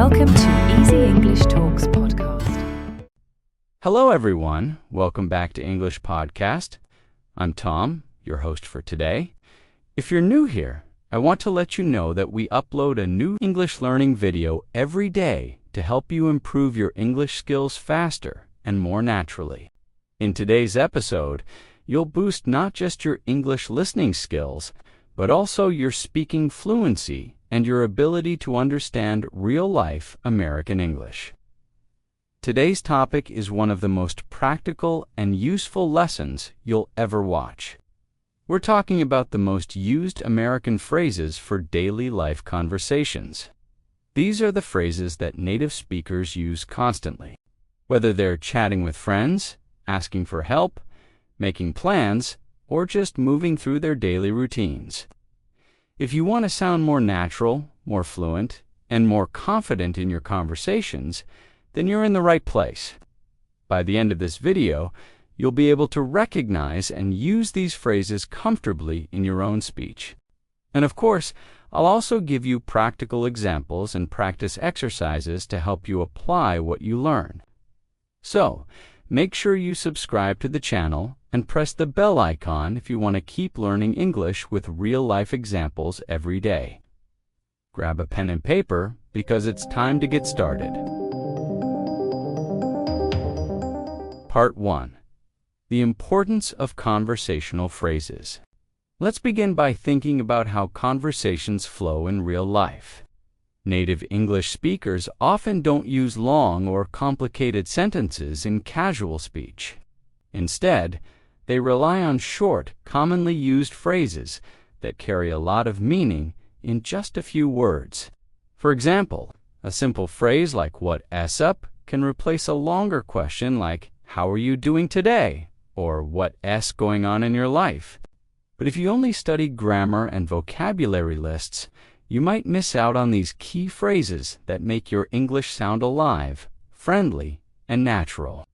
Welcome to Easy English Talks podcast. Hello, everyone. Welcome back to English Podcast. I'm Tom, your host for today. If you're new here, I want to let you know that we upload a new English learning video every day to help you improve your English skills faster and more naturally. In today's episode, you'll boost not just your English listening skills, but also your speaking fluency and your ability to understand real-life American English. Today's topic is one of the most practical and useful lessons you'll ever watch. We're talking about the most used American phrases for daily life conversations. These are the phrases that native speakers use constantly, whether they're chatting with friends, asking for help, making plans, or just moving through their daily routines. If you want to sound more natural, more fluent, and more confident in your conversations, then you're in the right place. By the end of this video, you'll be able to recognize and use these phrases comfortably in your own speech. And of course, I'll also give you practical examples and practice exercises to help you apply what you learn. So, make sure you subscribe to the channel and press the bell icon if you want to keep learning English with real-life examples every day. Grab a pen and paper because it's time to get started. Part 1. The importance of conversational phrases. Let's begin by thinking about how conversations flow in real life. Native English speakers often don't use long or complicated sentences in casual speech. Instead, they rely on short, commonly used phrases that carry a lot of meaning in just a few words. For example, a simple phrase like "What's up?" can replace a longer question like "How are you doing today?" or "What's going on in your life?" But if you only study grammar and vocabulary lists, you might miss out on these key phrases that make your English sound alive, friendly, and natural.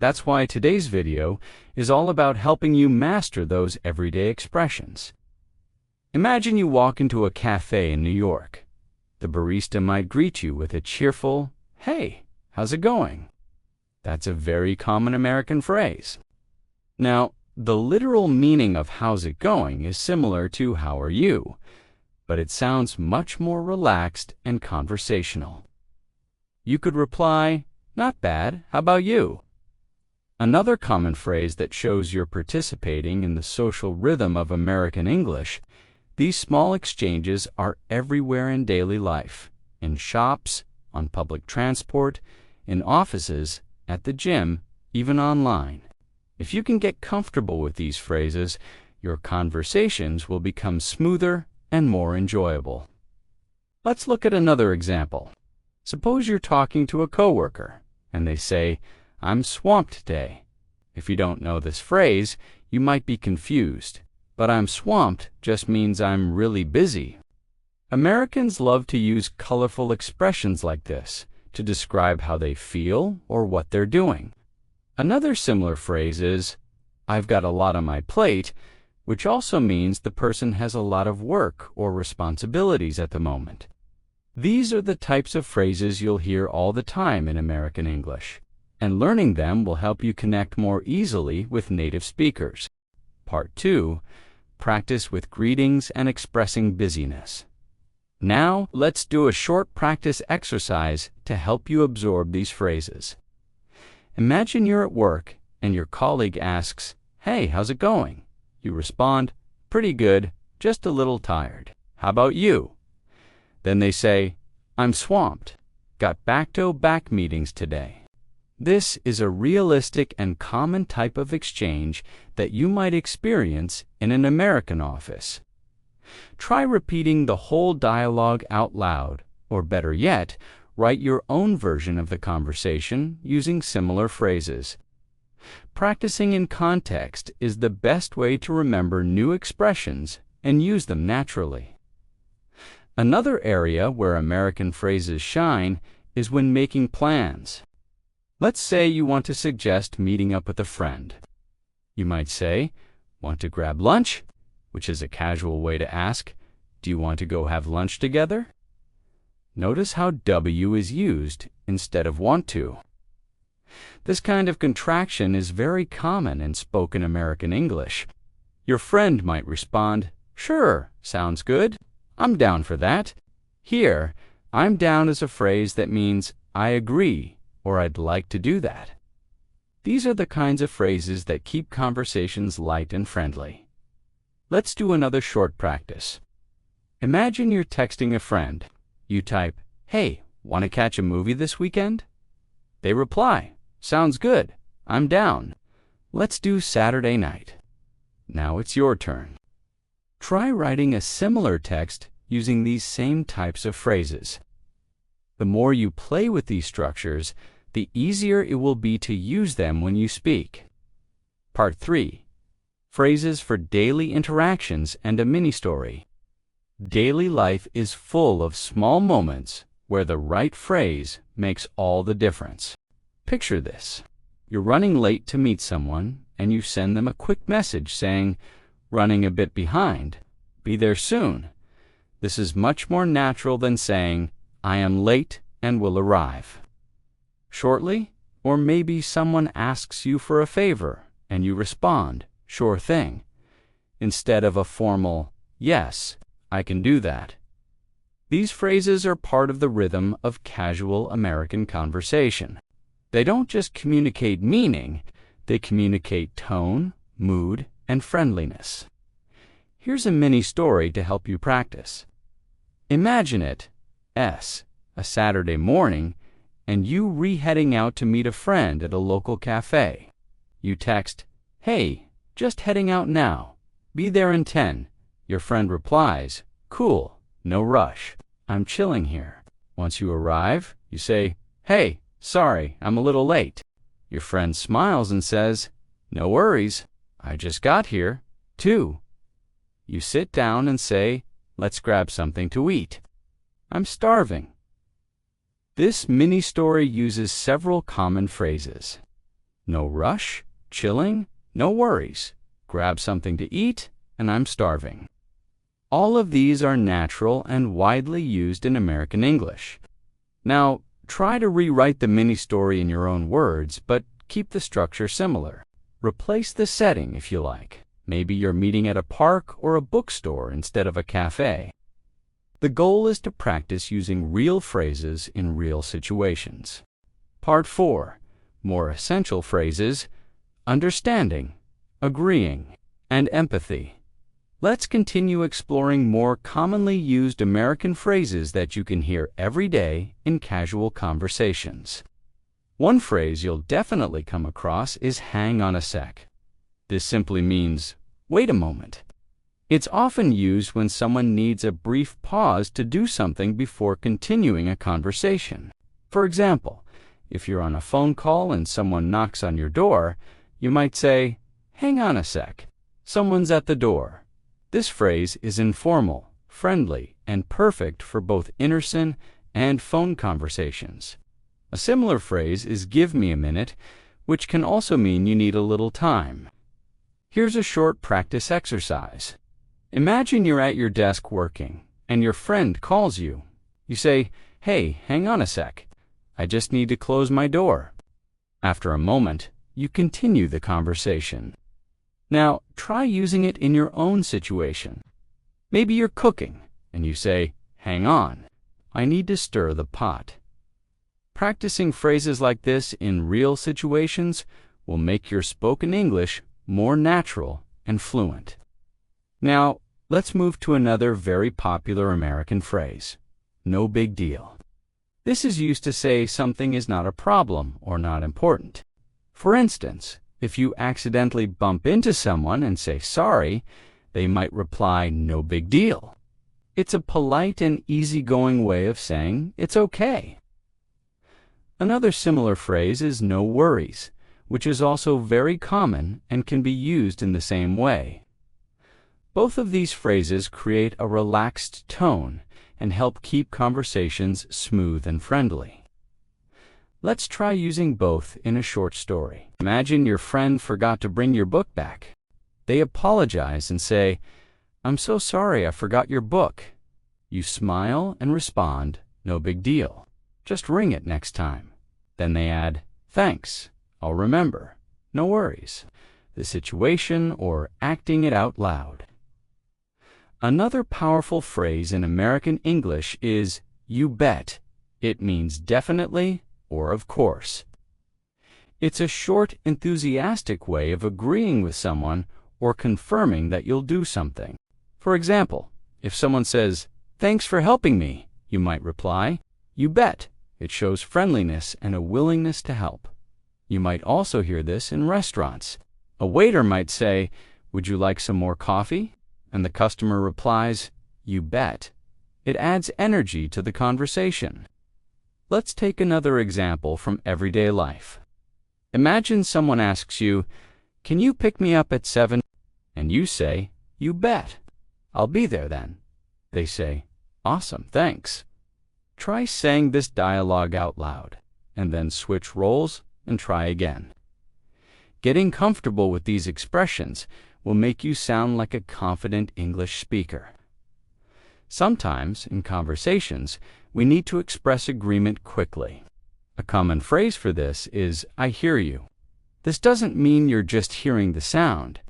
That's why today's video is all about helping you master those everyday expressions. Imagine you walk into a cafe in New York. The barista might greet you with a cheerful, "Hey, how's it going?" That's a very common American phrase. Now, the literal meaning of "how's it going" is similar to "how are you?" but it sounds much more relaxed and conversational. You could reply, "Not bad, how about you?" Another common phrase that shows you're participating in the social rhythm of American English. These small exchanges are everywhere in daily life, in shops, on public transport, in offices, at the gym, even online. If you can get comfortable with these phrases, your conversations will become smoother and more enjoyable. Let's look at another example. Suppose you're talking to a coworker, and they say, "I'm swamped today." If you don't know this phrase, you might be confused, but "I'm swamped" just means I'm really busy. Americans love to use colorful expressions like this to describe how they feel or what they're doing. Another similar phrase is, "I've got a lot on my plate," which also means the person has a lot of work or responsibilities at the moment. These are the types of phrases you'll hear all the time in American English, and learning them will help you connect more easily with native speakers. Part 2. Practice with greetings and expressing busyness. Now, let's do a short practice exercise to help you absorb these phrases. Imagine you're at work and your colleague asks, "Hey, how's it going?" You respond, "Pretty good, just a little tired. How about you?" Then they say, "I'm swamped. Got back-to-back meetings today." This is a realistic and common type of exchange that you might experience in an American office. Try repeating the whole dialogue out loud, or better yet, write your own version of the conversation using similar phrases. Practicing in context is the best way to remember new expressions and use them naturally. Another area where American phrases shine is when making plans. Let's say you want to suggest meeting up with a friend. You might say, "Want to grab lunch?" which is a casual way to ask, "Do you want to go have lunch together?" Notice how W is used instead of want to. This kind of contraction is very common in spoken American English. Your friend might respond, "Sure, sounds good. I'm down for that." Here, "I'm down" is a phrase that means "I agree" or "I'd like to do that." These are the kinds of phrases that keep conversations light and friendly. Let's do another short practice. Imagine you're texting a friend. You type, "Hey, want to catch a movie this weekend?" They reply, "Sounds good. I'm down. Let's do Saturday night." Now it's your turn. Try writing a similar text using these same types of phrases. The more you play with these structures, the easier it will be to use them when you speak. Part 3. Phrases for daily interactions and a mini-story. Daily life is full of small moments where the right phrase makes all the difference. Picture this. You're running late to meet someone, and you send them a quick message saying, "Running a bit behind. Be there soon." This is much more natural than saying, "I am late and will arrive." Shortly, or maybe someone asks you for a favor, and you respond, "Sure thing," instead of a formal, "Yes, I can do that." These phrases are part of the rhythm of casual American conversation. They don't just communicate meaning, they communicate tone, mood, and friendliness. Here's a mini story to help you practice. Imagine it, a Saturday morning, and you re-heading out to meet a friend at a local cafe. You text, "Hey, just heading out now. Be there in 10. Your friend replies, "Cool, no rush. I'm chilling here." Once you arrive, you say, "Hey, sorry, I'm a little late." Your friend smiles and says, "No worries. I just got here, too." You sit down and say, "Let's grab something to eat. I'm starving." This mini story uses several common phrases. No rush, chilling, no worries, grab something to eat, and I'm starving. All of these are natural and widely used in American English. Now, try to rewrite the mini story in your own words, but keep the structure similar. Replace the setting if you like. Maybe you're meeting at a park or a bookstore instead of a cafe. The goal is to practice using real phrases in real situations. Part 4. More essential phrases: understanding, agreeing, and empathy. Let's continue exploring more commonly used American phrases that you can hear every day in casual conversations. One phrase you'll definitely come across is "hang on a sec." This simply means, "Wait a moment." It's often used when someone needs a brief pause to do something before continuing a conversation. For example, if you're on a phone call and someone knocks on your door, you might say, "Hang on a sec. Someone's at the door." This phrase is informal, friendly, and perfect for both in-person and phone conversations. A similar phrase is "give me a minute," which can also mean you need a little time. Here's a short practice exercise. Imagine you're at your desk working, and your friend calls you. You say, "Hey, hang on a sec. I just need to close my door." After a moment, you continue the conversation. Now, try using it in your own situation. Maybe you're cooking, and you say, "Hang on. I need to stir the pot." Practicing phrases like this in real situations will make your spoken English more natural and fluent. Now, let's move to another very popular American phrase, "no big deal." This is used to say something is not a problem or not important. For instance, if you accidentally bump into someone and say sorry, they might reply, "No big deal." It's a polite and easygoing way of saying it's okay. Another similar phrase is "no worries," which is also very common and can be used in the same way. Both of these phrases create a relaxed tone and help keep conversations smooth and friendly. Let's try using both in a short story. Imagine your friend forgot to bring your book back. They apologize and say, "I'm so sorry I forgot your book." You smile and respond, No big deal. Just ring it next time. Then they add, thanks, I'll remember. No worries. The situation or acting it out loud. Another powerful phrase in American English is you bet. It means definitely or of course. It's a short, enthusiastic way of agreeing with someone or confirming that you'll do something. For example, if someone says, thanks for helping me, you might reply, you bet. It shows friendliness and a willingness to help. You might also hear this in restaurants. A waiter might say, would you like some more coffee? And the customer replies, you bet. It adds energy to the conversation. Let's take another example from everyday life. Imagine someone asks you, can you pick me up at 7? And you say, you bet. I'll be there then. They say, awesome, thanks. Try saying this dialogue out loud, and then switch roles and try again. Getting comfortable with these expressions will make you sound like a confident English speaker. Sometimes, in conversations, we need to express agreement quickly. A common phrase for this is, I hear you. This doesn't mean you're just hearing the sound.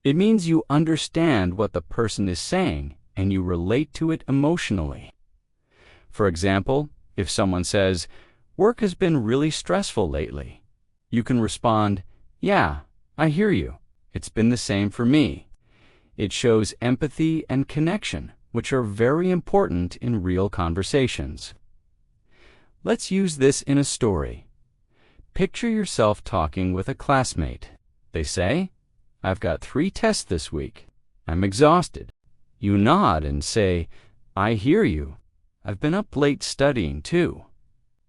It means you understand what the person is saying and you relate to it emotionally. For example, if someone says, work has been really stressful lately, you can respond, yeah, I hear you. It's been the same for me. It shows empathy and connection, which are very important in real conversations. Let's use this in a story. Picture yourself talking with a classmate. They say, I've got 3 tests this week. I'm exhausted. You nod and say, I hear you. I've been up late studying too.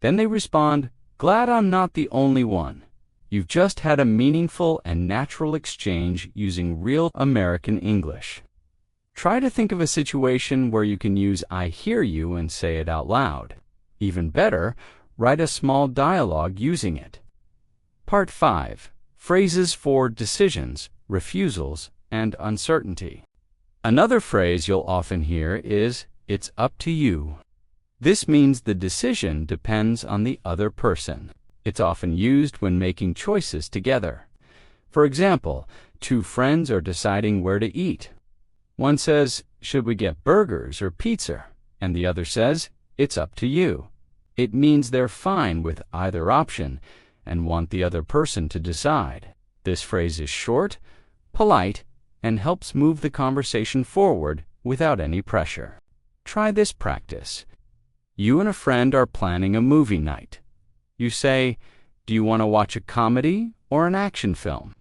Then they respond, glad I'm not the only one. You've just had a meaningful and natural exchange using real American English. Try to think of a situation where you can use I hear you and say it out loud. Even better, write a small dialogue using it. Part 5. Phrases for decisions, refusals, and uncertainty. Another phrase you'll often hear is, it's up to you. This means the decision depends on the other person. It's often used when making choices together. For example, 2 friends are deciding where to eat. One says, should we get burgers or pizza? And the other says, it's up to you. It means they're fine with either option and want the other person to decide. This phrase is short, polite, and helps move the conversation forward without any pressure. Try this practice. You and a friend are planning a movie night. You say, do you want to watch a comedy or an action film?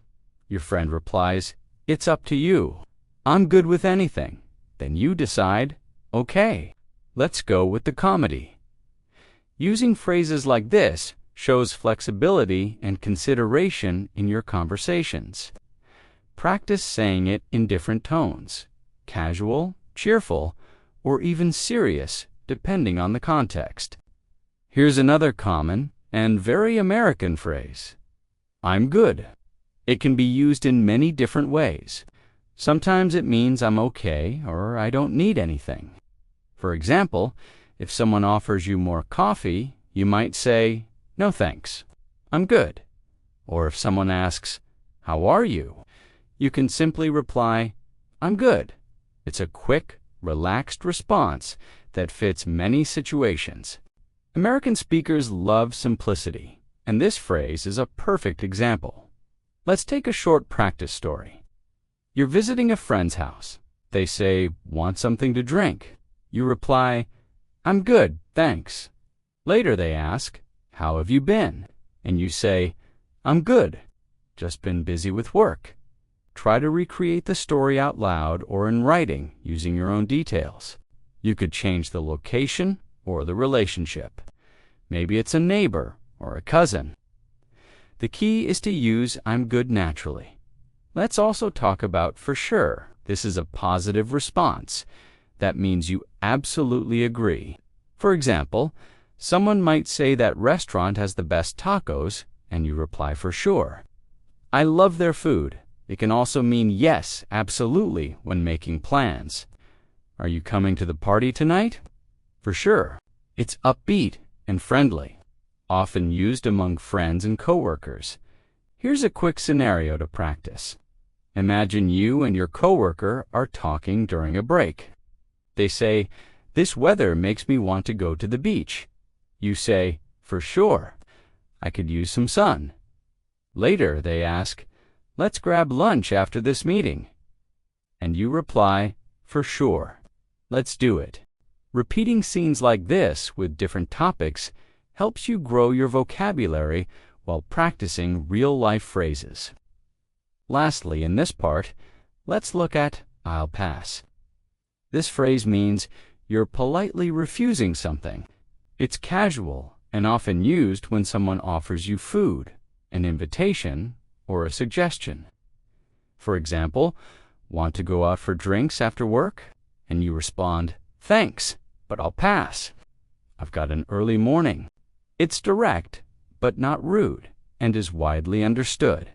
Your friend replies, it's up to you. I'm good with anything. Then you decide, okay, let's go with the comedy. Using phrases like this shows flexibility and consideration in your conversations. Practice saying it in different tones, casual, cheerful, or even serious, depending on the context. Here's another common and very American phrase. I'm good. It can be used in many different ways. Sometimes it means I'm okay or I don't need anything. For example, if someone offers you more coffee, you might say, no thanks, I'm good. Or if someone asks, how are you? You can simply reply, I'm good. It's a quick, relaxed response that fits many situations. American speakers love simplicity, and this phrase is a perfect example. Let's take a short practice story. You're visiting a friend's house. They say, want something to drink? You reply, I'm good, thanks. Later they ask, how have you been? And you say, I'm good. Just been busy with work. Try to recreate the story out loud or in writing using your own details. You could change the location or the relationship. Maybe it's a neighbor or a cousin. The key is to use I'm good naturally. Let's also talk about for sure. This is a positive response. That means you absolutely agree. For example, someone might say that restaurant has the best tacos, and you reply for sure. I love their food. It can also mean yes, absolutely, when making plans. Are you coming to the party tonight? For sure. It's upbeat and friendly, often used among friends and coworkers. Here's a quick scenario to practice. Imagine you and your coworker are talking during a break. They say, "This weather makes me want to go to the beach." You say, "For sure. I could use some sun." Later, they ask, "Let's grab lunch after this meeting." And you reply, "For sure. Let's do it." Repeating scenes like this with different topics helps you grow your vocabulary while practicing real-life phrases. Lastly, in this part, let's look at "I'll pass." This phrase means you're politely refusing something. It's casual and often used when someone offers you food, an invitation, or a suggestion. For example, want to go out for drinks after work? And you respond, "Thanks, but I'll pass. I've got an early morning." It's direct, but not rude, and is widely understood.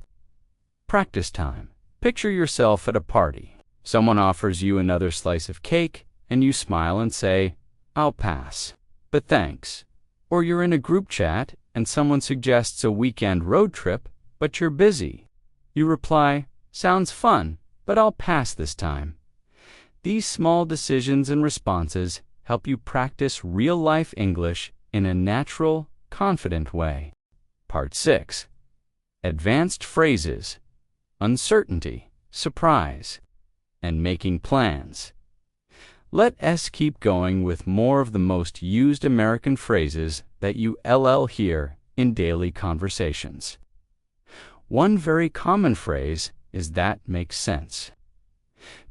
Practice time. Picture yourself at a party. Someone offers you another slice of cake, and you smile and say, "I'll pass, but thanks." Or you're in a group chat, and someone suggests a weekend road trip, but you're busy. You reply, "Sounds fun, but I'll pass this time." These small decisions and responses help you practice real-life English in a natural, confident way. Part 6. Advanced phrases, uncertainty, surprise, and making plans. Let us keep going with more of the most used American phrases that you hear in daily conversations. One very common phrase is "that makes sense."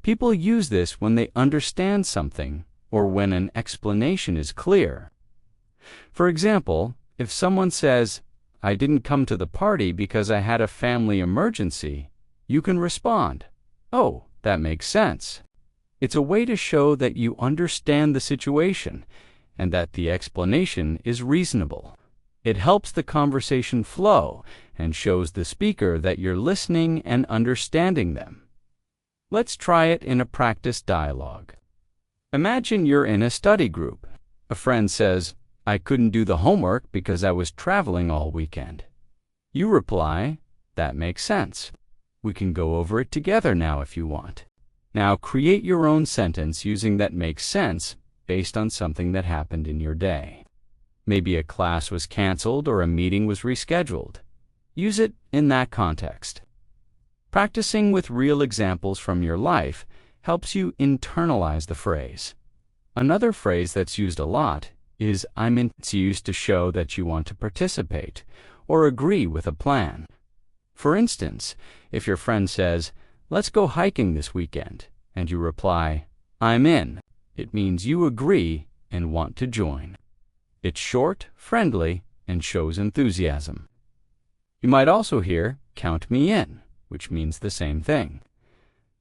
People use this when they understand something or when an explanation is clear. For example, if someone says, "I didn't come to the party because I had a family emergency," you can respond, "Oh, that makes sense." It's a way to show that you understand the situation and that the explanation is reasonable. It helps the conversation flow and shows the speaker that you're listening and understanding them. Let's try it in a practice dialogue. Imagine you're in a study group. A friend says, "I couldn't do the homework because I was traveling all weekend." You reply, "That makes sense. We can go over it together now if you want." Now create your own sentence using "that makes sense" based on something that happened in your day. Maybe a class was canceled or a meeting was rescheduled. Use it in that context. Practicing with real examples from your life helps you internalize the phrase. Another phrase that's used a lot is "I'm in." It's used to show that you want to participate or agree with a plan. For instance, if your friend says, "Let's go hiking this weekend," and you reply, "I'm in," it means you agree and want to join. It's short, friendly, and shows enthusiasm. You might also hear "count me in," which means the same thing.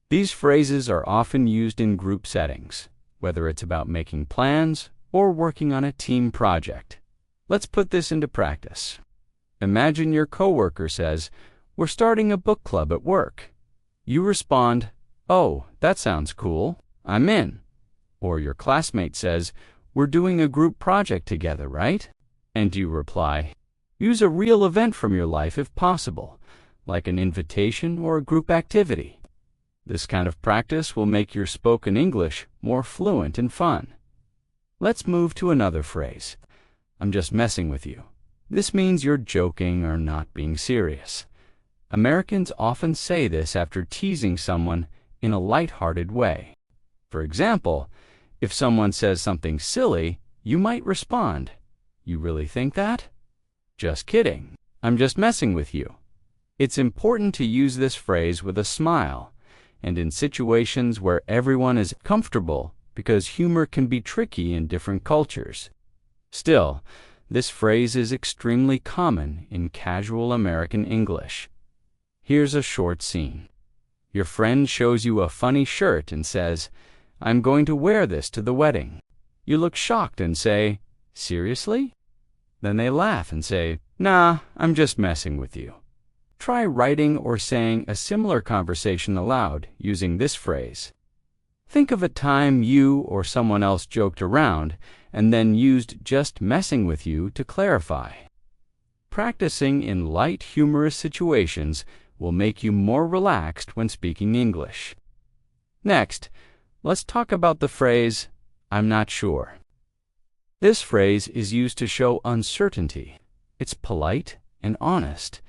These phrases are often used in group settings, whether it's about making plans or working on a team project. Let's put this into practice. Imagine your coworker says, "We're starting a book club at work." You respond, "Oh, that sounds cool. I'm in." Or your classmate says, "We're doing a group project together, right?" And you reply, "Use a real event from your life if possible, like an invitation or a group activity." This kind of practice will make your spoken English more fluent and fun. Let's move to another phrase. "I'm just messing with you." This means you're joking or not being serious. Americans often say this after teasing someone in a light-hearted way. For example, if someone says something silly, you might respond, "You really think that?" "Just kidding. I'm just messing with you." It's important to use this phrase with a smile and in situations where everyone is comfortable because humor can be tricky in different cultures. Still, this phrase is extremely common in casual American English. Here's a short scene. Your friend shows you a funny shirt and says, "I'm going to wear this to the wedding." You look shocked and say, "Seriously?" Then they laugh and say, "Nah, I'm just messing with you." Try writing or saying a similar conversation aloud using this phrase. Think of a time you or someone else joked around and then used just messing with you to clarify. Practicing in light, humorous situations will make you more relaxed when speaking English. Next, let's talk about the phrase, "I'm not sure." This phrase is used to show uncertainty. It's polite and honest,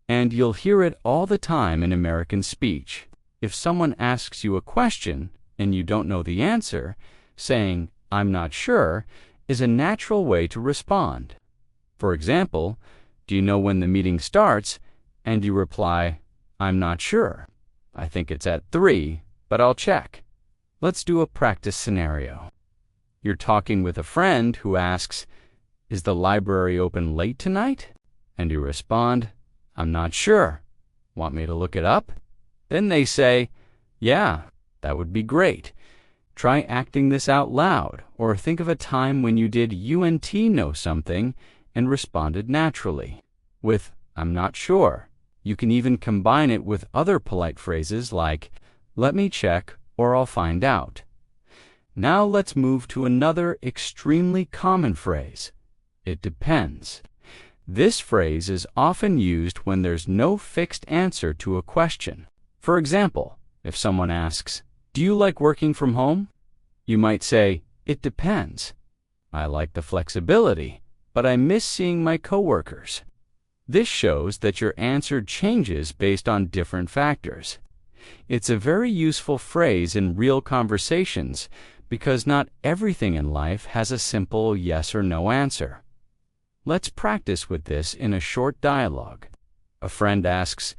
and you'll hear it all the time in American speech. If someone asks you a question and you don't know the answer, saying, "I'm not sure," is a natural way to respond. For example, do you know when the meeting starts? And you reply, "I'm not sure. I think it's at 3, but I'll check." Let's do a practice scenario. You're talking with a friend who asks, "Is the library open late tonight?" And you respond, "I'm not sure. Want me to look it up?" Then they say, "Yeah, that would be great." Try acting this out loud, or think of a time when you did know something and responded naturally. With "I'm not sure," you can even combine it with other polite phrases like, "Let me check," or "I'll find out." Now let's move to another extremely common phrase. It depends. This phrase is often used when there's no fixed answer to a question. For example, if someone asks, "Do you like working from home?" You might say, "It depends. I like the flexibility, but I miss seeing my coworkers." This shows that your answer changes based on different factors. It's a very useful phrase in real conversations because not everything in life has a simple yes or no answer. Let's practice with this in a short dialogue. A friend asks,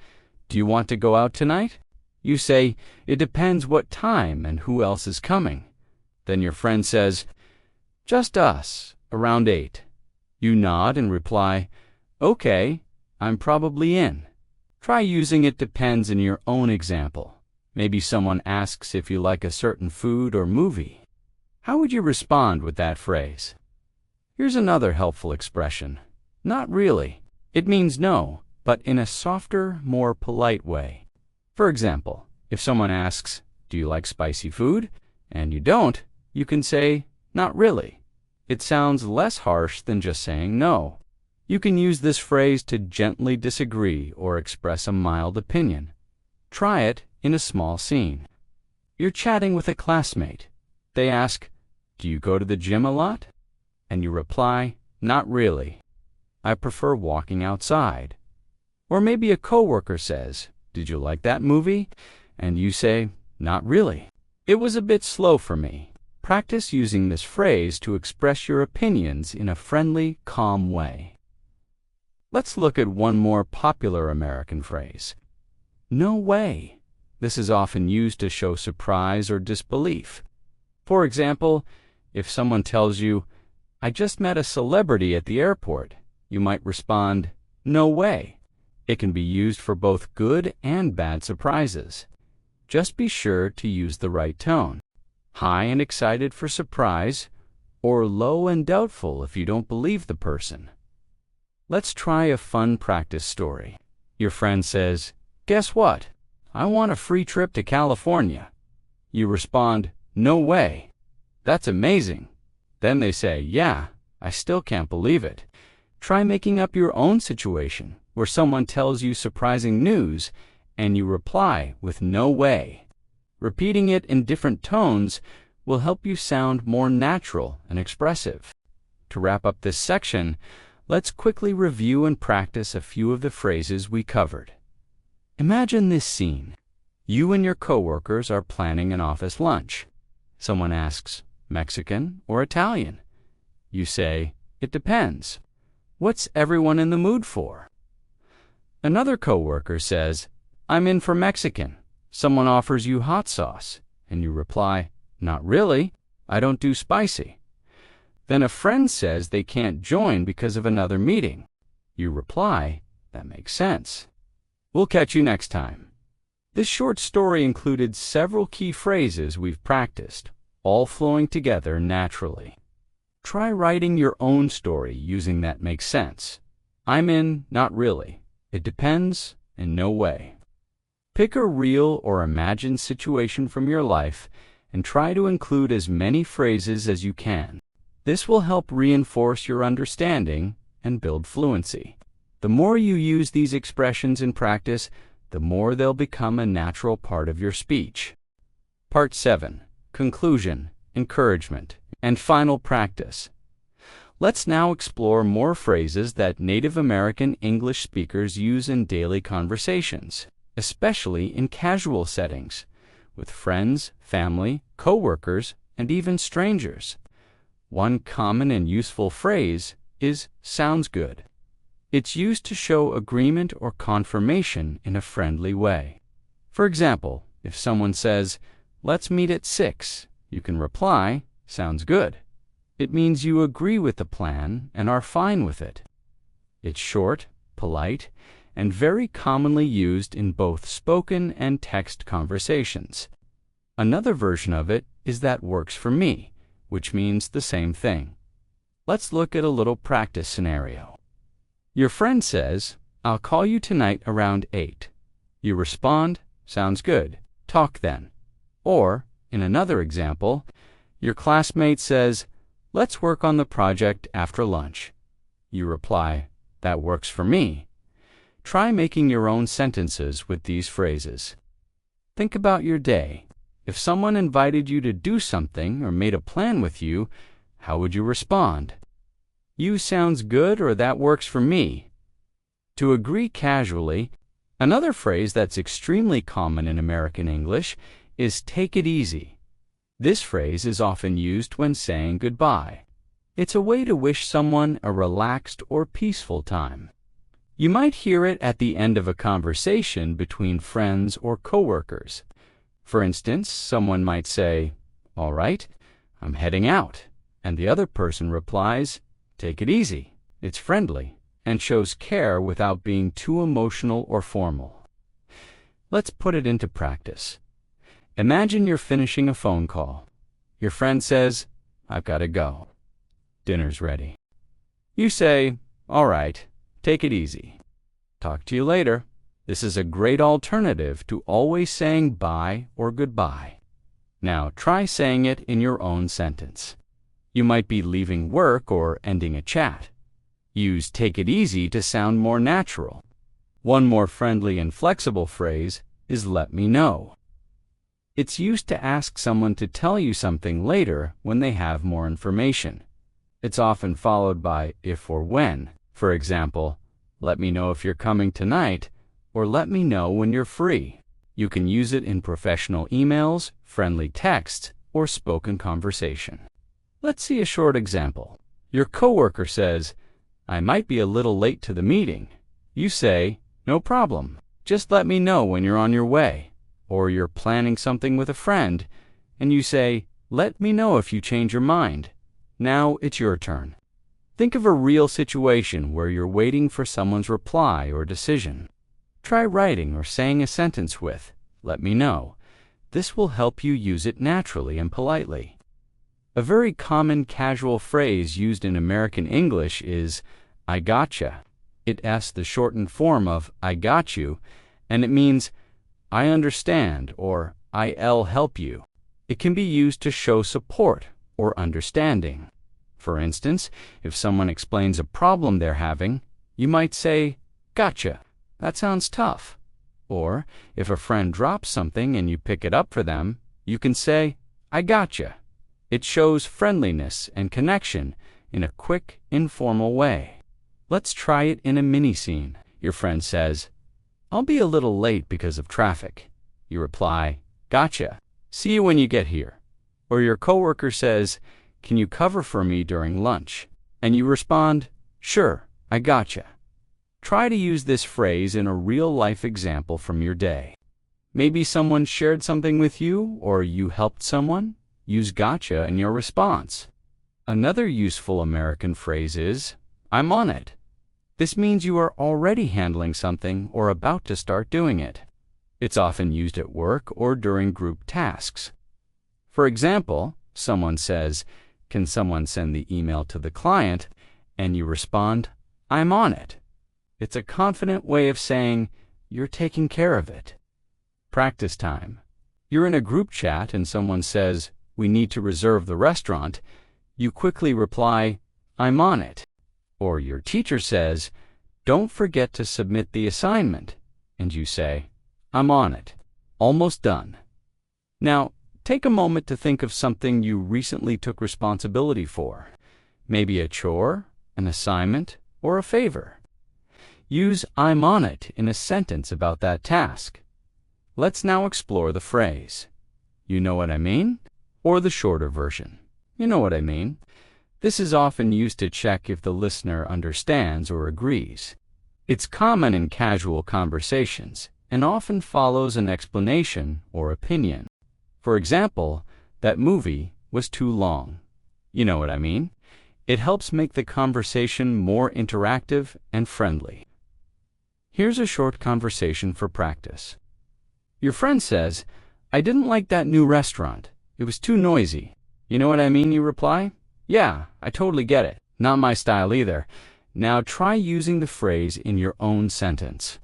"Do you want to go out tonight?" You say, "It depends what time and who else is coming." Then your friend says, "Just us, around 8. You nod and reply, "Okay, I'm probably in." Try using "it depends" in your own example. Maybe someone asks if you like a certain food or movie. How would you respond with that phrase? Here's another helpful expression. Not really. It means no, but in a softer, more polite way. For example, if someone asks, "Do you like spicy food?" and you don't, you can say, "Not really." It sounds less harsh than just saying no. You can use this phrase to gently disagree or express a mild opinion. Try it in a small scene. You're chatting with a classmate. They ask, "Do you go to the gym a lot?" And you reply, "Not really. I prefer walking outside." Or maybe a coworker says, "Did you like that movie?" And you say, "Not really. It was a bit slow for me." Practice using this phrase to express your opinions in a friendly, calm way. Let's look at one more popular American phrase. No way. This is often used to show surprise or disbelief. For example, if someone tells you, "I just met a celebrity at the airport," you might respond, "No way." It can be used for both good and bad surprises. Just be sure to use the right tone. High and excited for surprise, or low and doubtful if you don't believe the person. Let's try a fun practice story. Your friend says, "Guess what? I want a free trip to California." You respond, "No way. That's amazing." Then they say, "Yeah, I still can't believe it." Try making up your own situation where someone tells you surprising news and you reply with "No way." Repeating it in different tones will help you sound more natural and expressive. To wrap up this section, let's quickly review and practice a few of the phrases we covered. Imagine this scene. You and your coworkers are planning an office lunch. Someone asks, "Mexican or Italian?" You say, "It depends. What's everyone in the mood for?" Another coworker says, "I'm in for Mexican." Someone offers you hot sauce, and you reply, "Not really. I don't do spicy." Then a friend says they can't join because of another meeting. You reply, "That makes sense." We'll catch you next time. This short story included several key phrases we've practiced, all flowing together naturally. Try writing your own story using "that makes sense." I'm in, "not really." It depends, and "no way." Pick a real or imagined situation from your life and try to include as many phrases as you can. This will help reinforce your understanding and build fluency. The more you use these expressions in practice, the more they'll become a natural part of your speech. Part 7. Conclusion, encouragement, and final practice. Let's now explore more phrases that Native American English speakers use in daily conversations, especially in casual settings, with friends, family, coworkers, and even strangers. One common and useful phrase is "sounds good." It's used to show agreement or confirmation in a friendly way. For example, if someone says, "Let's meet at 6," you can reply, "Sounds good." It means you agree with the plan and are fine with it. It's short, polite, and very commonly used in both spoken and text conversations. Another version of it is "that works for me," which means the same thing. Let's look at a little practice scenario. Your friend says, "I'll call you tonight around 8. You respond, "Sounds good. Talk then." Or, in another example, your classmate says, "Let's work on the project after lunch." You reply, "That works for me." Try making your own sentences with these phrases. Think about your day. If someone invited you to do something or made a plan with you, how would you respond? Use "sounds good" or "that works for me." To agree casually, another phrase that's extremely common in American English is "take it easy." This phrase is often used when saying goodbye. It's a way to wish someone a relaxed or peaceful time. You might hear it at the end of a conversation between friends or coworkers. For instance, someone might say, "All right, I'm heading out," and the other person replies, "Take it easy." It's friendly and shows care without being too emotional or formal. Let's put it into practice. Imagine you're finishing a phone call. Your friend says, "I've got to go. Dinner's ready." You say, "All right, take it easy. Talk to you later." This is a great alternative to always saying bye or goodbye. Now try saying it in your own sentence. You might be leaving work or ending a chat. Use "take it easy" to sound more natural. One more friendly and flexible phrase is "let me know." It's used to ask someone to tell you something later when they have more information. It's often followed by if or when. For example, "Let me know if you're coming tonight," or "let me know when you're free." You can use it in professional emails, friendly texts, or spoken conversation. Let's see a short example. Your coworker says, "I might be a little late to the meeting." You say, "No problem. Just let me know when you're on your way." Or you're planning something with a friend, and you say, "Let me know if you change your mind." Now it's your turn. Think of a real situation where you're waiting for someone's reply or decision. Try writing or saying a sentence with "let me know." This will help you use it naturally and politely. A very common casual phrase used in American English is "I gotcha." It's the shortened form of "I got you," and it means "I understand" or "I'll help you." It can be used to show support or understanding. For instance, if someone explains a problem they're having, you might say, "Gotcha. That sounds tough." Or, if a friend drops something and you pick it up for them, you can say, "I gotcha." It shows friendliness and connection in a quick, informal way. Let's try it in a mini scene. Your friend says, "I'll be a little late because of traffic." You reply, "Gotcha. See you when you get here." Or your coworker says, "Can you cover for me during lunch?" And you respond, "Sure, I gotcha." Try to use this phrase in a real-life example from your day. Maybe someone shared something with you, or you helped someone. Use "gotcha" in your response. Another useful American phrase is, "I'm on it." This means you are already handling something or about to start doing it. It's often used at work or during group tasks. For example, someone says, "Can someone send the email to the client?" And you respond, "I'm on it." It's a confident way of saying you're taking care of it. Practice time. You're in a group chat and someone says, "We need to reserve the restaurant." You quickly reply, "I'm on it." Or your teacher says, "Don't forget to submit the assignment." And you say, "I'm on it. Almost done." Now, take a moment to think of something you recently took responsibility for. Maybe a chore, an assignment, or a favor. Use "I'm on it" in a sentence about that task. Let's now explore the phrase, "You know what I mean?" or the shorter version, "You know what I mean." This is often used to check if the listener understands or agrees. It's common in casual conversations and often follows an explanation or opinion. For example, "That movie was too long." You know what I mean? It helps make the conversation more interactive and friendly. Here's a short conversation for practice. Your friend says, "I didn't like that new restaurant. It was too noisy." "You know what I mean?" you reply. "Yeah, I totally get it. Not my style either." Now try using the phrase in your own sentence.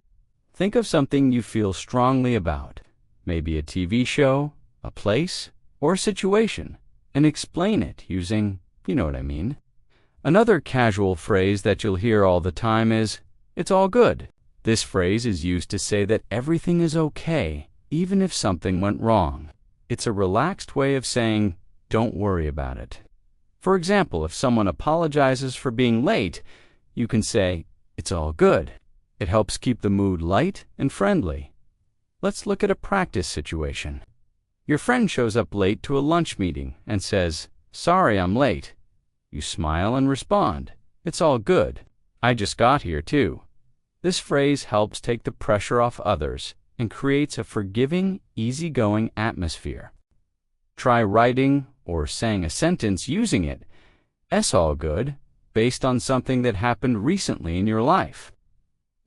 Think of something you feel strongly about, maybe a TV show, a place, or a situation, and explain it using "you know what I mean." Another casual phrase that you'll hear all the time is, "It's all good." This phrase is used to say that everything is okay, even if something went wrong. It's a relaxed way of saying, "Don't worry about it." For example, if someone apologizes for being late, you can say, "It's all good." It helps keep the mood light and friendly. Let's look at a practice situation. Your friend shows up late to a lunch meeting and says, "Sorry, I'm late." You smile and respond, "It's all good. I just got here too." This phrase helps take the pressure off others and creates a forgiving, easygoing atmosphere. Try writing or saying a sentence using it, "It's all good," based on something that happened recently in your life.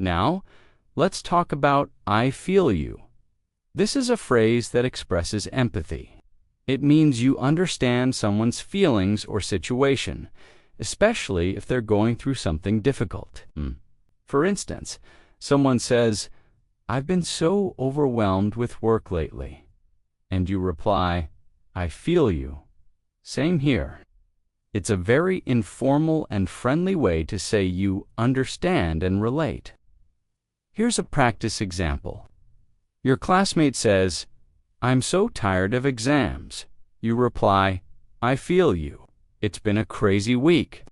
Now, let's talk about "I feel you." This is a phrase that expresses empathy. It means you understand someone's feelings or situation, especially if they're going through something difficult. For instance, someone says, "I've been so overwhelmed with work lately." And you reply, "I feel you." Same here. It's a very informal and friendly way to say you understand and relate. Here's a practice example. Your classmate says, "I'm so tired of exams." You reply, "I feel you. It's been a crazy week."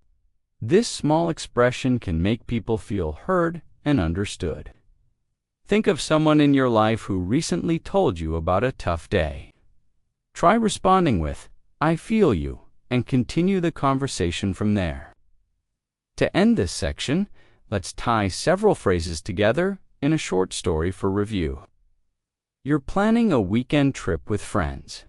This small expression can make people feel heard and understood. Think of someone in your life who recently told you about a tough day. Try responding with, "I feel you," and continue the conversation from there. To end this section, let's tie several phrases together in a short story for review. You're planning a weekend trip with friends.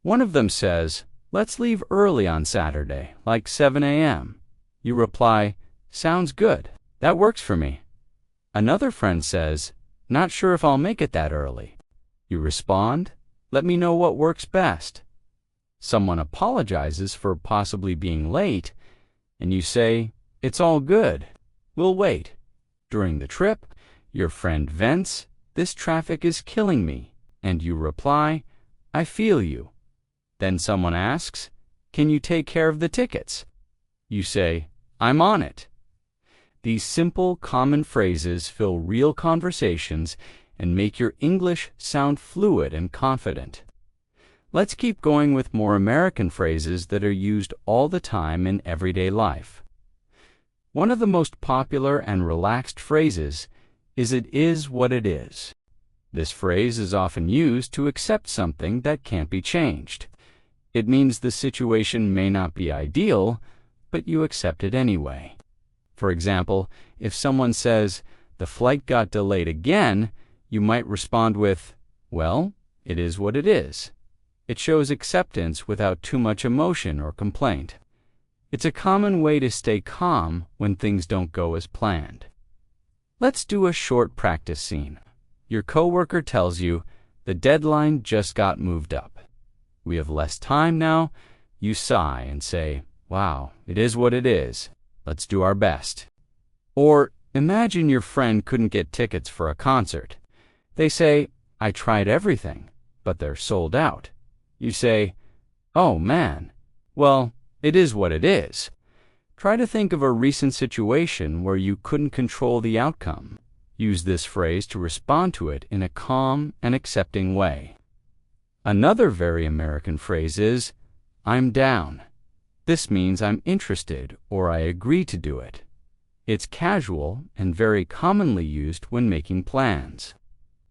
One of them says, "Let's leave early on Saturday, like 7 a.m. You reply, "Sounds good. That works for me." Another friend says, "Not sure if I'll make it that early." You respond, "Let me know what works best." Someone apologizes for possibly being late, and you say, "It's all good. We'll wait." During the trip, your friend vents, "This traffic is killing me," and you reply, "I feel you." Then someone asks, "Can you take care of the tickets?" You say, "I'm on it." These simple, common phrases fill real conversations and make your English sound fluid and confident. Let's keep going with more American phrases that are used all the time in everyday life. One of the most popular and relaxed phrases is "It is what it is." This phrase is often used to accept something that can't be changed. It means the situation may not be ideal, but you accept it anyway. For example, if someone says, "The flight got delayed again," you might respond with, "Well, it is what it is." It shows acceptance without too much emotion or complaint. It's a common way to stay calm when things don't go as planned. Let's do a short practice scene. Your coworker tells you, "The deadline just got moved up. We have less time now." You sigh and say, "Wow, it is what it is. Let's do our best." Or imagine your friend couldn't get tickets for a concert. They say, "I tried everything, but they're sold out. You say, "Oh man, well, it is what it is." Try to think of a recent situation where you couldn't control the outcome. Use this phrase to respond to it in a calm and accepting way. Another very American phrase is, "I'm down." This means I'm interested or I agree to do it. It's casual and very commonly used when making plans.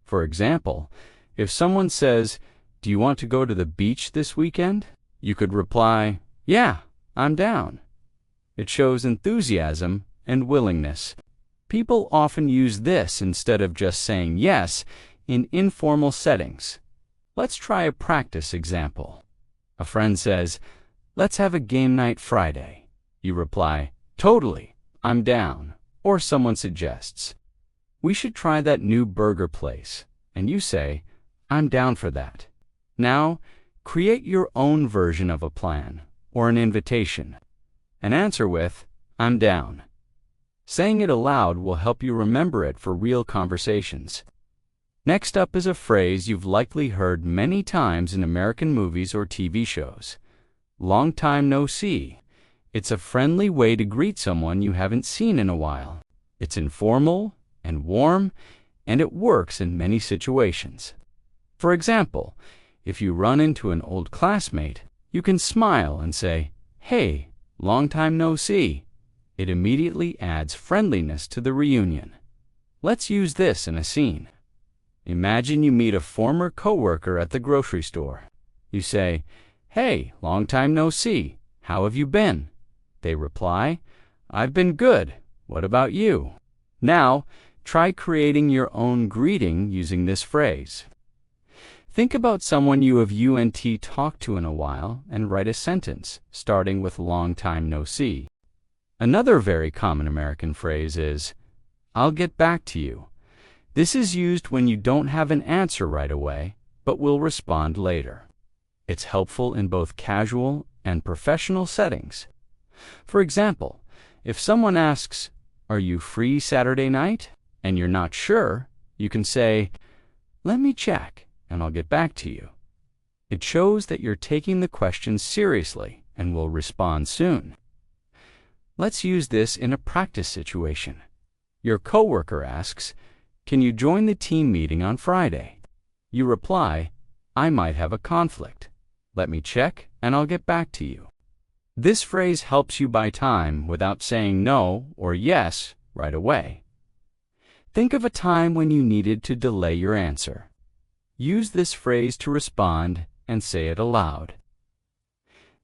For example, if someone says, "Do you want to go to the beach this weekend?" you could reply, "Yeah, I'm down." It shows enthusiasm and willingness. People often use this instead of just saying yes in informal settings. Let's try a practice example. A friend says, "Let's have a game night Friday." You reply, "Totally, I'm down." Or someone suggests, "We should try that new burger place." And you say, "I'm down for that." Now, create your own version of a plan or an invitation and answer with, "I'm down." Saying it aloud will help you remember it for real conversations. Next up is a phrase you've likely heard many times in American movies or TV shows. Long time no see. It's a friendly way to greet someone you haven't seen in a while. It's informal and warm, and it works in many situations. For example, if you run into an old classmate, you can smile and say, "Hey, long time no see." It immediately adds friendliness to the reunion. Let's use this in a scene. Imagine you meet a former coworker at the grocery store. You say, "Hey, long time no see. How have you been?" They reply, "I've been good. What about you?" Now, try creating your own greeting using this phrase. Think about someone you have talked to in a while and write a sentence starting with "long time no see." Another very common American phrase is, "I'll get back to you." This is used when you don't have an answer right away, but will respond later. It's helpful in both casual and professional settings. For example, if someone asks, "Are you free Saturday night?" and you're not sure, you can say, "Let me check and I'll get back to you." It shows that you're taking the question seriously and will respond soon. Let's use this in a practice situation. Your coworker asks, "Can you join the team meeting on Friday?" You reply, "I might have a conflict. Let me check and I'll get back to you." This phrase helps you buy time without saying no or yes right away. Think of a time when you needed to delay your answer. Use this phrase to respond and say it aloud.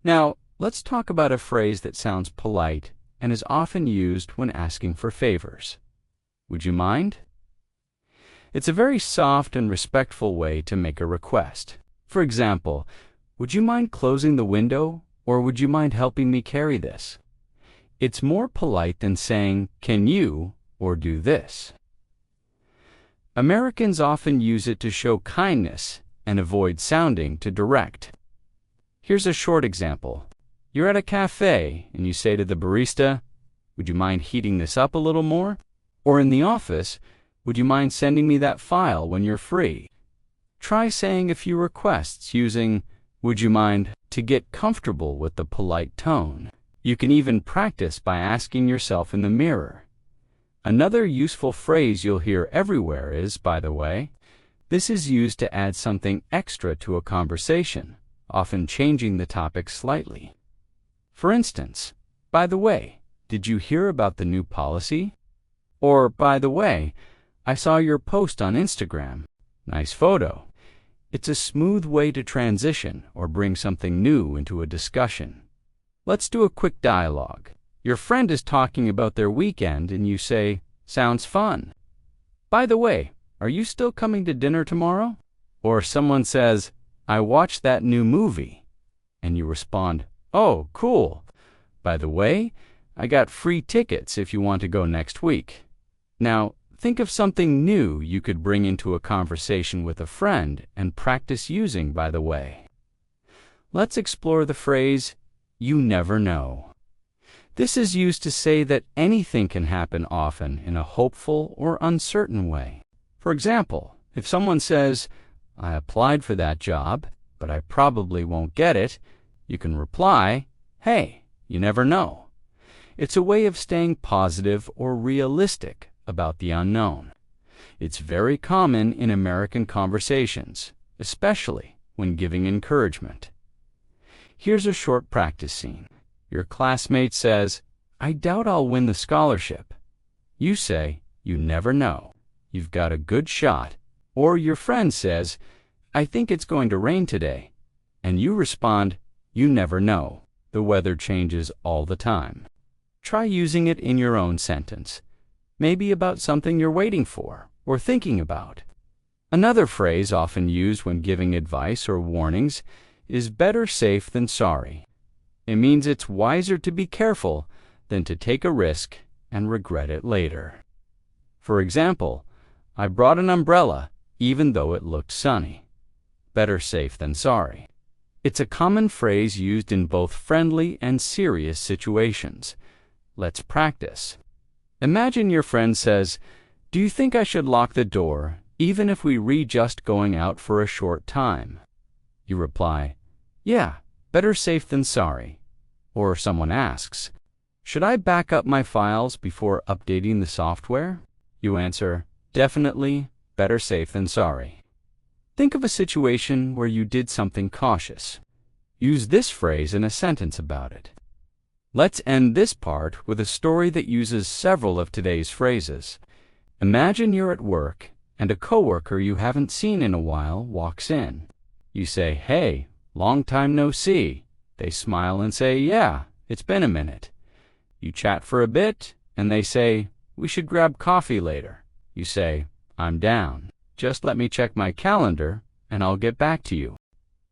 Now, let's talk about a phrase that sounds polite and is often used when asking for favors. Would you mind? It's a very soft and respectful way to make a request. For example, "Would you mind closing the window, or would you mind helping me carry this?" It's more polite than saying, "Can you?" or "Do this." Americans often use it to show kindness and avoid sounding too direct. Here's a short example. You're at a cafe and you say to the barista, "Would you mind heating this up a little more?" Or in the office, "Would you mind sending me that file when you're free?" Try saying a few requests using "Would you mind" to get comfortable with the polite tone. You can even practice by asking yourself in the mirror. Another useful phrase you'll hear everywhere is "by the way." This is used to add something extra to a conversation, often changing the topic slightly. For instance, "By the way, did you hear about the new policy?" Or, "By the way, I saw your post on Instagram. Nice photo." It's a smooth way to transition or bring something new into a discussion. Let's do a quick dialogue. Your friend is talking about their weekend and you say, "Sounds fun. By the way, are you still coming to dinner tomorrow?" Or someone says, "I watched that new movie." And you respond, "Oh, cool. By the way, I got free tickets if you want to go next week." Now, think of something new you could bring into a conversation with a friend and practice using "by the way." Let's explore the phrase, "You never know." This is used to say that anything can happen often in a hopeful or uncertain way. For example, if someone says, I applied for that job, but I probably won't get it, you can reply, hey, you never know. It's a way of staying positive or realistic about the unknown. It's very common in American conversations, especially when giving encouragement. Here's a short practice scene. Your classmate says, I doubt I'll win the scholarship. You say, you never know. You've got a good shot. Or your friend says, I think it's going to rain today. And you respond, you never know. The weather changes all the time. Try using it in your own sentence, maybe about something you're waiting for or thinking about. Another phrase often used when giving advice or warnings is better safe than sorry. It means it's wiser to be careful than to take a risk and regret it later. For example, I brought an umbrella even though it looked sunny. Better safe than sorry. It's a common phrase used in both friendly and serious situations. Let's practice. Imagine your friend says, do you think I should lock the door even if we just going out for a short time? You reply, yeah, better safe than sorry. Or someone asks, should I back up my files before updating the software? You answer, definitely, better safe than sorry. Think of a situation where you did something cautious. Use this phrase in a sentence about it. Let's end this part with a story that uses several of today's phrases. Imagine you're at work and a coworker you haven't seen in a while walks in. You say, hey, long time no see. They smile and say, yeah, it's been a minute. You chat for a bit and they say, we should grab coffee later. You say, I'm down. Just let me check my calendar and I'll get back to you.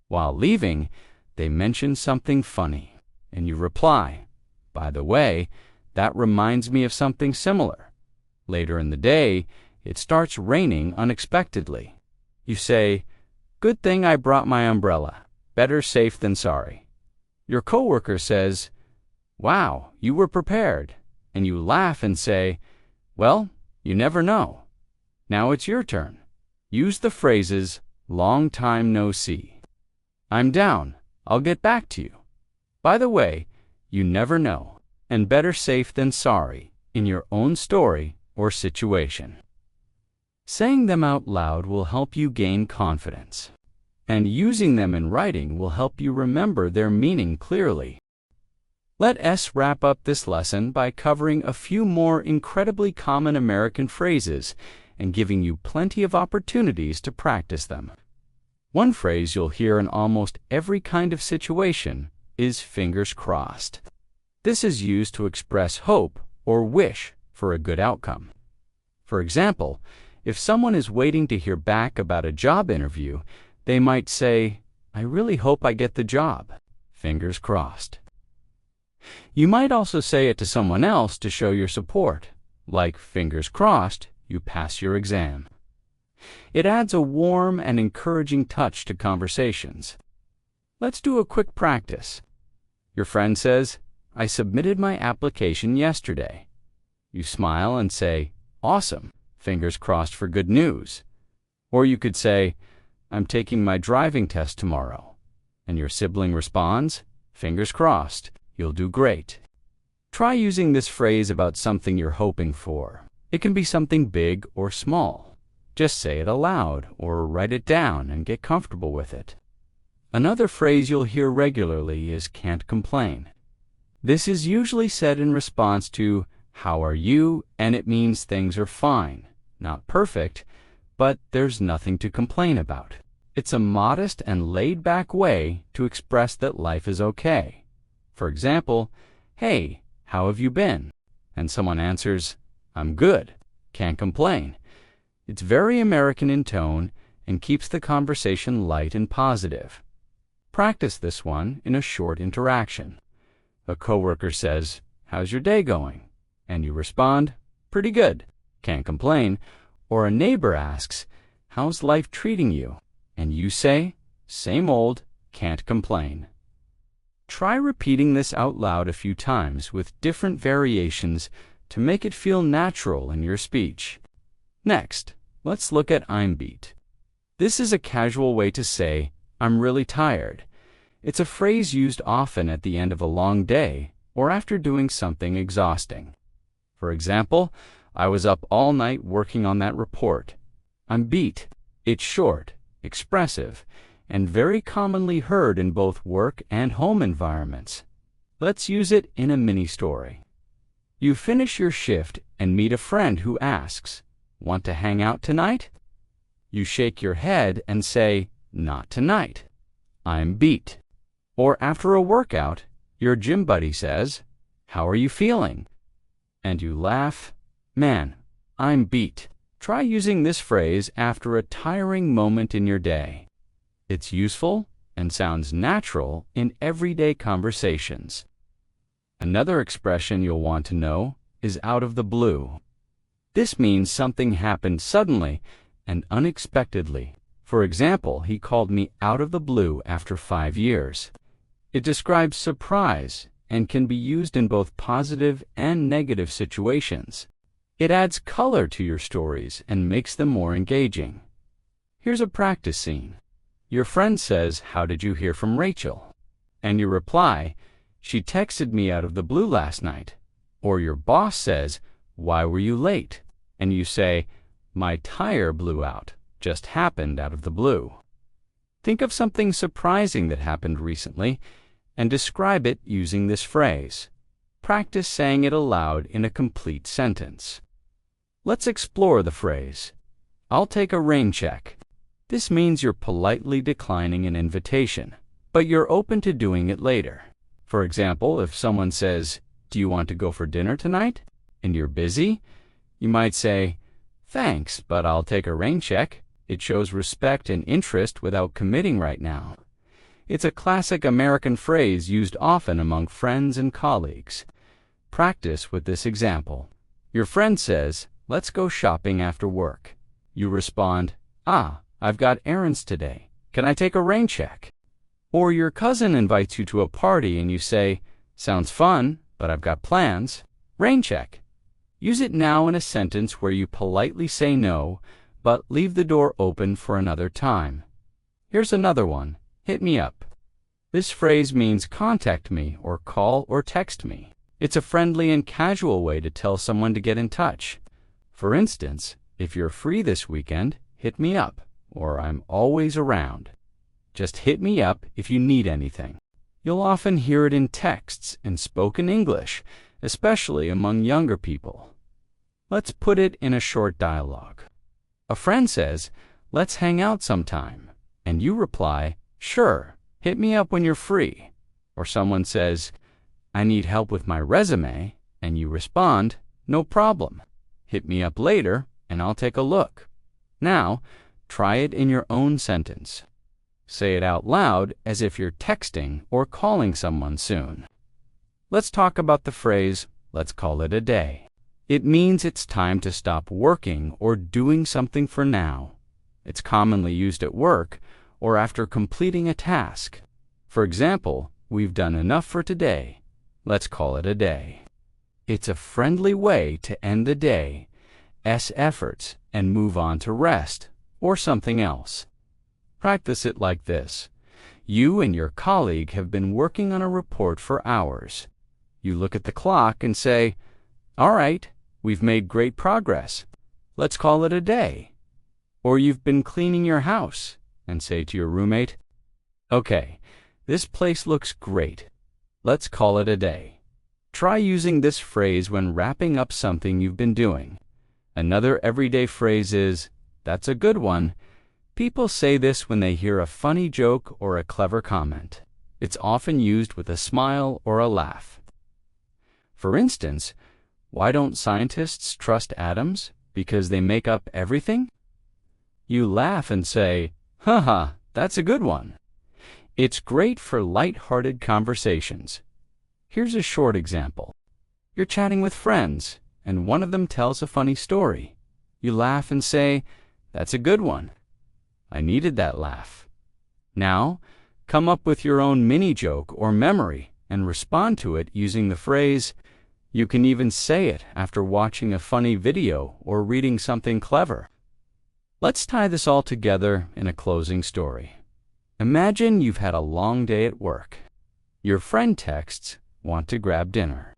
While leaving, they mention something funny and you reply, by the way, that reminds me of something similar. Later in the day, it starts raining unexpectedly. You say, good thing I brought my umbrella. Better safe than sorry. Your coworker says, wow, you were prepared. And you laugh and say, well, you never know. Now it's your turn. Use the phrases, long time no see. I'm down. I'll get back to you. By the way, you never know. And better safe than sorry in your own story or situation. Saying them out loud will help you gain confidence. And using them in writing will help you remember their meaning clearly. Let us wrap up this lesson by covering a few more incredibly common American phrases and giving you plenty of opportunities to practice them. One phrase you'll hear in almost every kind of situation is fingers crossed. This is used to express hope or wish for a good outcome. For example, if someone is waiting to hear back about a job interview, they might say, I really hope I get the job. Fingers crossed. You might also say it to someone else to show your support, like fingers crossed you pass your exam. It adds a warm and encouraging touch to conversations. Let's do a quick practice. Your friend says, I submitted my application yesterday. You smile and say, awesome, fingers crossed for good news. Or you could say, I'm taking my driving test tomorrow. And your sibling responds, fingers crossed, you'll do great. Try using this phrase about something you're hoping for. It can be something big or small. Just say it aloud or write it down and get comfortable with it. Another phrase you'll hear regularly is can't complain. This is usually said in response to how are you, and it means things are fine, not perfect, but there's nothing to complain about. It's a modest and laid-back way to express that life is okay. For example, hey, how have you been? And someone answers, I'm good, can't complain. It's very American in tone and keeps the conversation light and positive. Practice this one in a short interaction. A coworker says, how's your day going? And you respond, pretty good, can't complain. Or a neighbor asks, how's life treating you? And you say, same old, can't complain. Try repeating this out loud a few times with different variations to make it feel natural in your speech. Next, let's look at I'm beat. This is a casual way to say, I'm really tired. It's a phrase used often at the end of a long day or after doing something exhausting. For example, I was up all night working on that report. I'm beat. It's short, expressive, and very commonly heard in both work and home environments. Let's use it in a mini story. You finish your shift and meet a friend who asks, "Want to hang out tonight?" You shake your head and say, "Not tonight. I'm beat." Or after a workout, your gym buddy says, "How are you feeling?" And you laugh, "Man, I'm beat." Try using this phrase after a tiring moment in your day. It's useful and sounds natural in everyday conversations. Another expression you'll want to know is out of the blue. This means something happened suddenly and unexpectedly. For example, he called me out of the blue after 5 years. It describes surprise and can be used in both positive and negative situations. It adds color to your stories and makes them more engaging. Here's a practice scene. Your friend says, "How did you hear from Rachel?" And you reply, "She texted me out of the blue last night." Or your boss says, "Why were you late?" And you say, "My tire blew out. Just happened out of the blue." Think of something surprising that happened recently and describe it using this phrase. Practice saying it aloud in a complete sentence. Let's explore the phrase, "I'll take a rain check." This means you're politely declining an invitation, but you're open to doing it later. For example, if someone says, "Do you want to go for dinner tonight?" and you're busy, you might say, "Thanks, but I'll take a rain check." It shows respect and interest without committing right now. It's a classic American phrase used often among friends and colleagues. Practice with this example. Your friend says, "Let's go shopping after work." You respond, "I've got errands today. Can I take a rain check?" Or your cousin invites you to a party and you say, "Sounds fun, but I've got plans. Rain check." Use it now in a sentence where you politely say no, but leave the door open for another time. Here's another one. Hit me up. This phrase means contact me or call or text me. It's a friendly and casual way to tell someone to get in touch. For instance, if you're free this weekend, hit me up, or I'm always around. Just hit me up if you need anything. You'll often hear it in texts and spoken English, especially among younger people. Let's put it in a short dialogue. A friend says, "Let's hang out sometime." And you reply, "Sure, hit me up when you're free." Or someone says, "I need help with my resume." And you respond, "No problem. Hit me up later and I'll take a look." Now, try it in your own sentence. Say it out loud as if you're texting or calling someone soon. Let's talk about the phrase, "Let's call it a day." It means it's time to stop working or doing something for now. It's commonly used at work or after completing a task. For example, "We've done enough for today. Let's call it a day." It's a friendly way to end the day's efforts and move on to rest or something else. Practice it like this. You and your colleague have been working on a report for hours. You look at the clock and say, "All right, we've made great progress. Let's call it a day." Or you've been cleaning your house and say to your roommate, "Okay, this place looks great. Let's call it a day." Try using this phrase when wrapping up something you've been doing. Another everyday phrase is, "That's a good one." People say this when they hear a funny joke or a clever comment. It's often used with a smile or a laugh. For instance, why don't scientists trust atoms? Because they make up everything? You laugh and say, "Haha, that's a good one." It's great for light-hearted conversations. Here's a short example. You're chatting with friends, and one of them tells a funny story. You laugh and say, "That's a good one." I needed that laugh. Now, come up with your own mini joke or memory and respond to it using the phrase. You can even say it after watching a funny video or reading something clever. Let's tie this all together in a closing story. Imagine you've had a long day at work. Your friend texts, "Want to grab dinner?"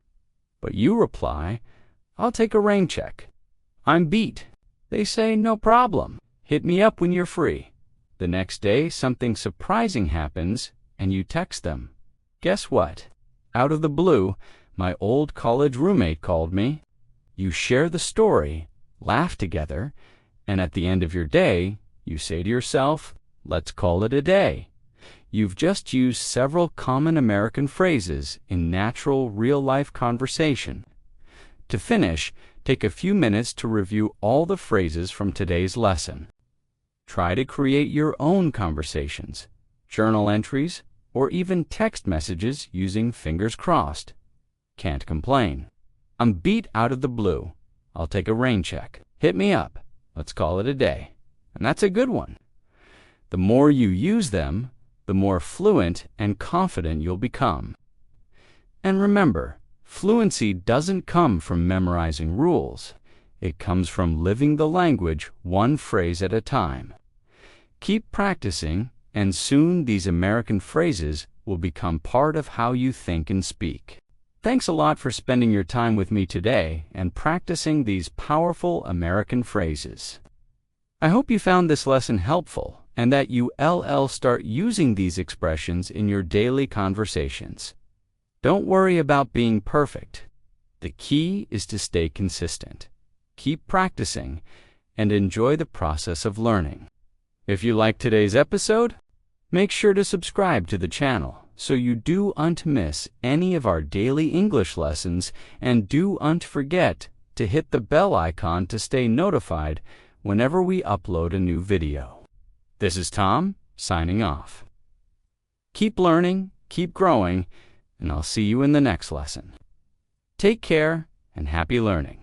But you reply, "I'll take a rain check." "I'm beat." They say, "No problem. Hit me up when you're free." The next day, something surprising happens, and you text them. "Guess what? Out of the blue, my old college roommate called me." You share the story, laugh together, and at the end of your day, you say to yourself, "Let's call it a day." You've just used several common American phrases in natural, real-life conversation. To finish, take a few minutes to review all the phrases from today's lesson. Try to create your own conversations, journal entries, or even text messages using fingers crossed. Can't complain. "I'm beat out of the blue. I'll take a rain check. Hit me up. Let's call it a day." And that's a good one. The more you use them, the more fluent and confident you'll become. And remember, fluency doesn't come from memorizing rules. It comes from living the language one phrase at a time. Keep practicing, and soon these American phrases will become part of how you think and speak. Thanks a lot for spending your time with me today and practicing these powerful American phrases. I hope you found this lesson helpful and that you start using these expressions in your daily conversations. Don't worry about being perfect. The key is to stay consistent. Keep practicing and enjoy the process of learning. If you liked today's episode, make sure to subscribe to the channel so you don't miss any of our daily English lessons, and don't forget to hit the bell icon to stay notified whenever we upload a new video. This is Tom, signing off. Keep learning, keep growing, and I'll see you in the next lesson. Take care and happy learning.